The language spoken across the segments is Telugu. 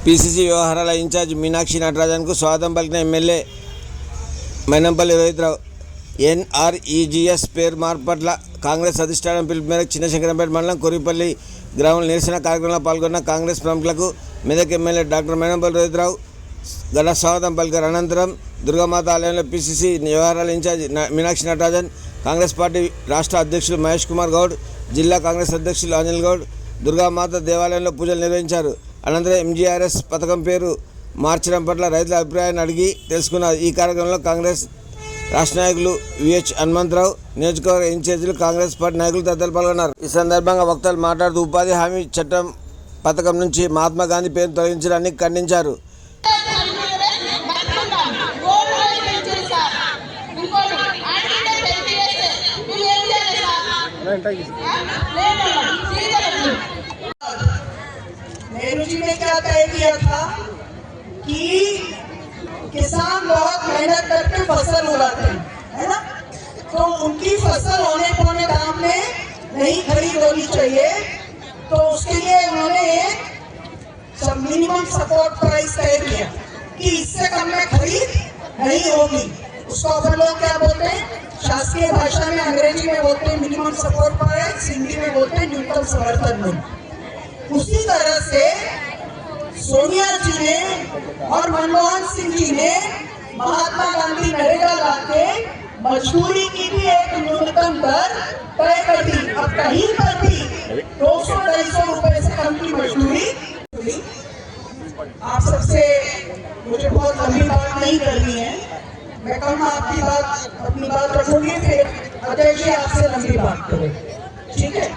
పీసీసీ వ్యవహారాల ఇన్ఛార్జ్ మీనాక్షి నటరాజన్కు స్వాగతం పలికిన ఎమ్మెల్యే మైనంపల్లి రోహిత్రావు. ఎన్ఆర్ఈజీఎస్ పేరు మార్పు పట్ల కాంగ్రెస్ అధిష్టానం పిలుపు మేరకు చిన్నశంకరంపేట మండలం కొరిపల్లి గ్రామంలో నిరసన కార్యక్రమంలో పాల్గొన్న కాంగ్రెస్ ప్రముఖులకు మెదక్ ఎమ్మెల్యే డాక్టర్ మైనంపల్లి రోహిత్రావు ఘన స్వాగతం పలికారు. అనంతరం దుర్గామాత ఆలయంలో పీసీసీ వ్యవహారాల ఇన్ఛార్జ్ మీనాక్షి నటరాజన్, కాంగ్రెస్ పార్టీ రాష్ట్ర అధ్యక్షులు మహేష్ కుమార్ గౌడ్, జిల్లా కాంగ్రెస్ అధ్యక్షులు అంజన్ గౌడ్ దుర్గామాత దేవాలయంలో పూజలు నిర్వహించారు. అనంతరం ఎంజీఆర్ఎస్ పథకం పేరు మార్చడం పట్ల రైతుల అభిప్రాయాన్ని అడిగి తెలుసుకున్నారు. ఈ కార్యక్రమంలో కాంగ్రెస్ రాష్ట్ర నాయకులు విహెచ్ హనుమంతరావు, నియోజకవర్గ ఇన్ఛార్జీలు, కాంగ్రెస్ పార్టీ నాయకులు తదితరులు పాల్గొన్నారు. ఈ సందర్భంగా వక్తలు మాట్లాడుతూ ఉపాధి హామీ చట్టం పథకం నుంచి మహాత్మా గాంధీ పేరు తొలగించడాన్ని ఖండించారు. नेहरू जी ने क्या तय किया था कि किसान बहुत मेहनत करके फसल उगाते हैं, है ना, तो उनकी फसल होने पौने दाम में नहीं खरीद होनी चाहिए। तो उसके लिए उन्होंने एक मिनिमम सपोर्ट प्राइस तय किया कि इससे कम में खरीद नहीं होगी। उसको अपन लोग क्या बोलते हैं, शासकीय भाषा में अंग्रेजी में बोलते हैं मिनिमम सपोर्ट प्राइस, हिंदी में बोलते हैं न्यूनतम समर्थन मूल्य। उसी तरह से सोनिया जी ने और मनमोहन सिंह जी ने महात्मा गांधी नरेगा लाके मजदूरी की भी एक न्यूनतम दर तय कर दी। अब कहीं पर भी 200-250 रुपए से कम की मजदूरी। आप सबसे मुझे बहुत लंबी बात नहीं करनी है, मैं कम आपकी बात अपनी बात रखूंगी, फिर अजय जी आपसे लंबी बात करें, ठीक है।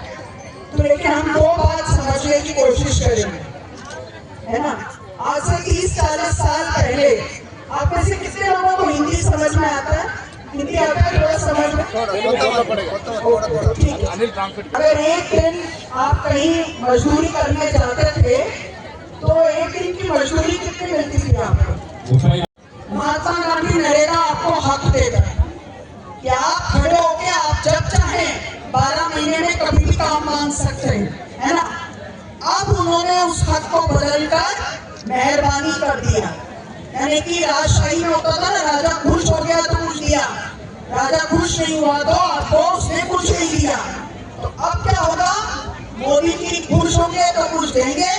तो लेकिन हम दो बात समझने की कोशिश करेंगे, है ना। आज से 30-40 साल पहले आप में से कितने लोगों को हिंदी समझ में आता है? हिंदी आता है थोड़ा समझ में? ठीक है। अगर एक दिन आप कहीं मजदूरी करने जाते थे तो एक दिन की मजदूरी कितनी मिलती थी आपको? महात्मा गांधी नरेगा आपको हक देगा कि आप खड़े होके आप जब चाहें 12 महीने में कभी भी काम मांग सकते हैं, है ना। अब उन्होंने उस हक को बदलकर मेहरबानी कर दिया, यानी कि राजशाही में होता था ना, राजा खुश हो गया तो कुछ दिया, राजा खुश नहीं हुआ तो आपको उसने कुछ नहीं दिया। तो अब क्या होगा, मोदी जी खुश होंगे तो कुछ देंगे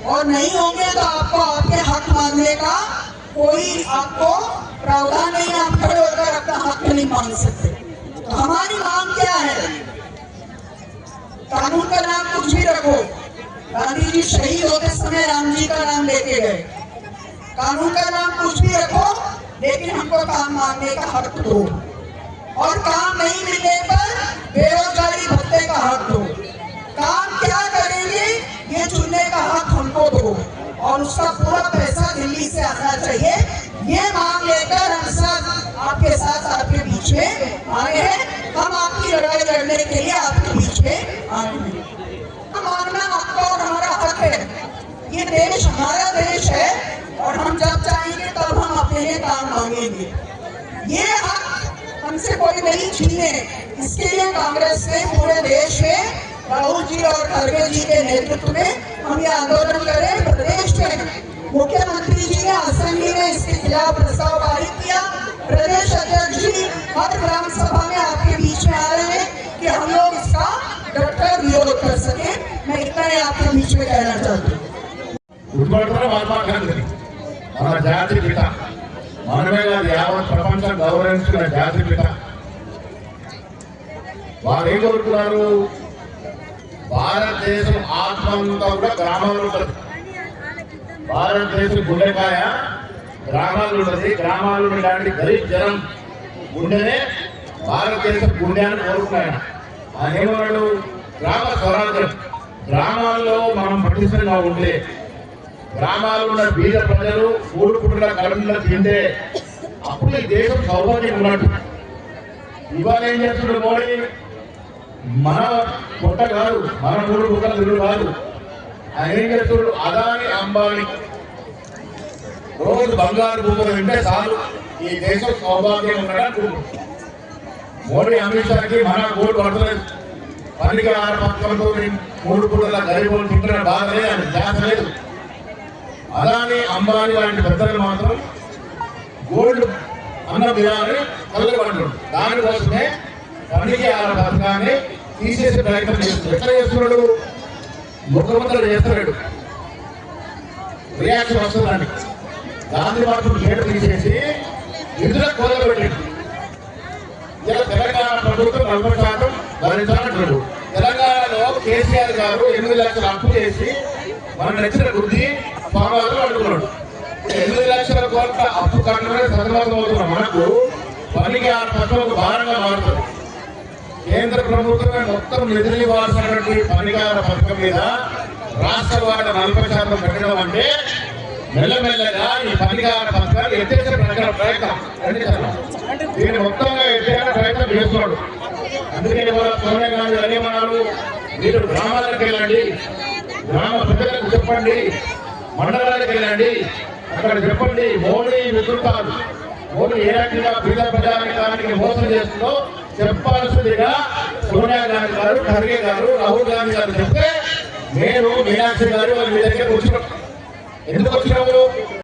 और नहीं होंगे तो आपको आपके हक मांगने का कोई आपको प्रावधान नहीं, आप खड़े होकर अपना हक नहीं मांग सकते। तो हमारी मांग क्या है, कानून का नाम कुछ भी रखो, गांधी जी शहीद होते समय राम जी का नाम लेके गए, कानून का नाम कुछ भी रखो, लेकिन हमको काम मांगने का हक दो, और काम नहीं मिलने पर बेरोजगारी भत्ते का हक दो। काम क्या करेंगे ये चुनने का हक हमको दो, और उसका पूरा पैसा दिल्ली से आना चाहिए। ये मांग लेकर हम सब आपके साथ आपके बीच में आए हैं, हम आपकी लड़ाई लड़ने के लिए आपके बीच में आए हैं। मांगना आपका और हमारा हक है, ये देश हमारा देश है, और हम जब चाहेंगे तब हम अपने लिए काम मांगेंगे। ये हक हमसे कोई नहीं छीने, इसके लिए कांग्रेस ने पूरे देश में राहुल जी और खड़गे जी के नेतृत्व में हम ये आंदोलन करें। प्रदेश में मुख्यमंत्री जी ने असेंबली में इसके खिलाफ प्रस्ताव पारित किया, प्रदेश अध्यक्ष जी हर ग्राम सभा में आपके बीच में आ रहे हैं कि हम लोग इसका डटकर विरोध कर सके। मैं इतना ही आपके बीच में कहना चाहती हूँ। महात्मा गांधी మన జాతి పిత, మనమే కాదు యావత్ ప్రపంచం గౌరవించుకున్న జాతి పిత. వారు ఏం కోరుకున్నారు, భారతదేశం ఆత్మ అంతా కూడా గ్రామాల్లో ఉంటుంది. భారతదేశం గుండెకాయ గ్రామాల్లో ఉంటుంది. గ్రామాల్లో ఇలాంటి గరీబ్ జనం గుండెనే భారతదేశం గుండె అని కోరుకున్నాడు. ఆయన ఏమన్నాడు, గ్రామ స్వరాజ్యం. గ్రామాల్లో మనం పటిష్టంగా ఉంటే, గ్రామాల్లో ఉన్న బీద ప్రజలు మూడు పుట్టిన కడుపులో తింటే అప్పుడు ఈ దేశం సౌభాగ్యం ఉన్నట్టు. ఇవాళ ఏం చేస్తున్నాడు మోడీ, మన పుట్ట కాదు, మన మూడు పుట్టల తిరుగు కాదు, ఆయన ఏం చేస్తున్నాడు, అదాని అంబానీ రోజు బంగారు భూములు వింటే చాలు ఈ దేశం సౌభాగ్యం ఉండడానికి. మోడీ అమిత్ షాకి మన ఓటు పడతలేదు, పనికి ఆహార పథకంతో మూడు పుట్టల గరీబులు తింటున్న బాధ లేదు, ఆయన జాత లేదు. అదాని అంబానీ లాంటి పెద్దలు మాత్రం గోల్డ్ అన్న విధానాన్ని కలగబడ్డాడు. దానికోసమే పనికి ఆహార పథకాన్ని తీసేసే ప్రయత్నం చేస్తున్నాడు. ఎట్లా చేస్తున్నాడు? ముఖ్యమంత్రులు చేస్తున్నాడు, రియాక్షన్ వస్తుందండి. దాన్ని మాత్రం గేటు తీసేసి నిధులకు కోరబెట్టింది. ఇలా తెలంగాణ ప్రభుత్వం 40% భరించాలంటాడు. తెలంగాణలో కేసీఆర్ గారు 8 లక్షల అప్పు చేసి మన నచ్చిన వృద్ధి స్వాగతం అడుగుతున్నాడు. 8 లక్షల కోట్ల అప్పు కట్టడమే సతమతం అవుతున్న మనకు పనికి ఆ పథకం భారంగా మారుతుంది. కేంద్ర ప్రభుత్వమే మొత్తం నిధులు ఇవ్వాల్సినటువంటి పనికార పథకం మీద రాష్ట్ర వాటా 40% పెట్టడం అంటే మెల్లమెల్లగా ఈ పనికార పథకాలు ఎత్తేసే ప్రయత్నం దీన్ని మొత్తంగా ఎత్తేసే ప్రయత్నం చేస్తున్నాడు. అందుకే ఇవాళ సోనియా గాంధీ అనేమన్నారు, మీరు గ్రామాలకు వెళ్ళండి, గ్రామ ప్రజలకు చెప్పండి, మండలాలకు వెళ్ళండి, అక్కడ చెప్పండి మోడీ వికృతాలు, మోడీ ఏ రకంగా పేద ప్రజానికానికి మోసం చేస్తుందో చెప్పాల్సిందిగా సోనియా గాంధీ గారు, ఖర్గే గారు, రాహుల్ గాంధీ గారు చెప్తే నేను మీనాక్షి గారు మీ దగ్గర వచ్చినాం. ఎందుకు వచ్చినాము?